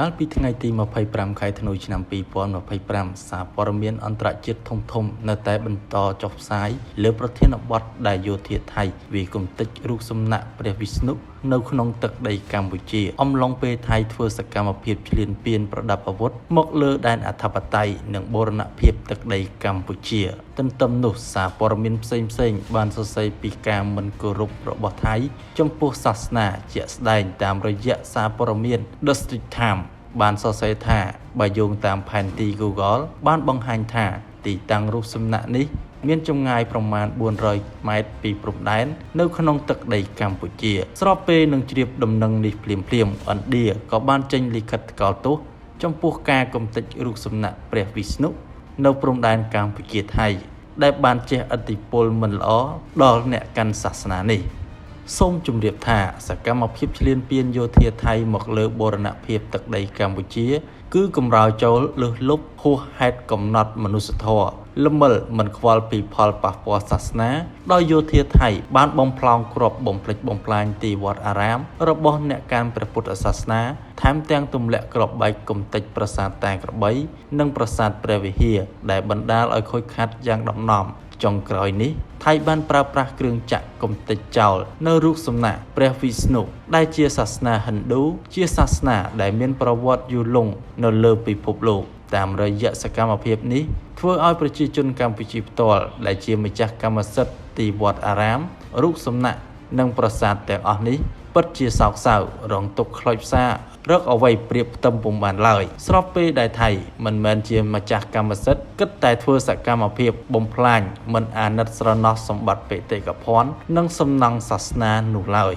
កាលពីថ្ងៃទី25ខែធ្នូឆ្នាំ2025សារព័ត៌មានអន្តរជាតិធំៗនៅតែបន្តចុះផ្សាយលើប្រធានបទដែលយោធាថៃវាយគំទេចរូបសំណាកព្រះវិស្ណុនៅក្នុងទឹកដីកម្ពុជាអំឡុងពេលថៃធ្វើសកម្មភាពឈ្លានពានប្រដាប់អាវុធមកលើដែនអធិបតេយ្យនិងបូរណភាពទឹកដីកម្ពុជាទន្ទឹមនោះសារព័ត៌មានផ្សេងៗបានសរសេរពីការមិនគោរពរបស់ថៃចំពោះសាសនាជាក់ស្ដែងតាមរយៈសារព័ត៌មាន The Straits Times បានសរសេរថាបើយោងតាមផែនទី Google បានបង្ហាញថាទីតាំងរូបសំណាកនេះមានចម្ងាយប្រមាណ400ម៉ែត្រពីព្រំដែននៅក្នុងទឹកដីកម្ពុជាស្របពេលនឹងជ្រាបដំណឹងនេះភ្លាមៗឥណ្ឌាក៏បានចេញលិខិតថ្កោលទោសចំពោះការគំទេចរូបសំណាកព្រះវិស្ណុនៅព្រំដែនកម្ពុជាថៃដែលបានជះឥទ្ធិពលមិនល្អដល់អ្នកកាន់សាសនានេះសូមជម្រាបថាសកម្មភាពឈ្លានពានយោធាថៃមកលើបូរណភាពទឹកដីកម្ពុជាគឺកម្រើចូលលើសលប់ហួសហេតុកំណត់មនុស្សធម៌ល្មិលមិនខ្វល់ពីផលប៉ះពាល់សាសនាដោយយោធាថៃបានបំផ្លោងគ្រាប់បំផ្លិចបំផ្លាញទីវត្តអារាមរបស់អ្នកកាន់ព្រះពុទ្ធសាសនាថែមទាំងទម្លាក់គ្រាប់បែកគំទេចប្រាសាទតាក្របីនិងប្រាសាទព្រះវិហារដែលបណ្ដាលឲ្យខូចខាតយ៉ាងដំណំចុងក្រោយនេះថៃបានប្រើប្រាស់គ្រឿងចក្រគំទេចចោលនៅរូបសំណាកព្រះវិស្ណុដែលជាសាសនាហិណ្ឌូជាសាសនាដែលមានប្រវត្តិយូរលង់នៅលើពិភពលោកតាមរយៈសកម្មភាពនេះធ្វើឲ្យប្រជាជនកម្ពុជាផ្ទាល់ដែលជាម្ចាស់កម្មសិទ្ធិទីវត្តអារាមរូបសំណាកនិងប្រាសាទទាំងអស់នេះពិតជាសោកសៅរងទុក្ខខ្លោចផ្សារកអ្វីប្រៀបផ្ទឹមពុំបានឡើយស្របពេលដែលថៃមិនមែនជាម្ចាស់កម្មសិទ្ធិគិតតែធ្វើសកម្មភាពបំផ្លាញមិនអាណិតស្រណោះសម្បត្តិបេតិកភណ្ឌនិងសំណង់សាសនានោះឡើយ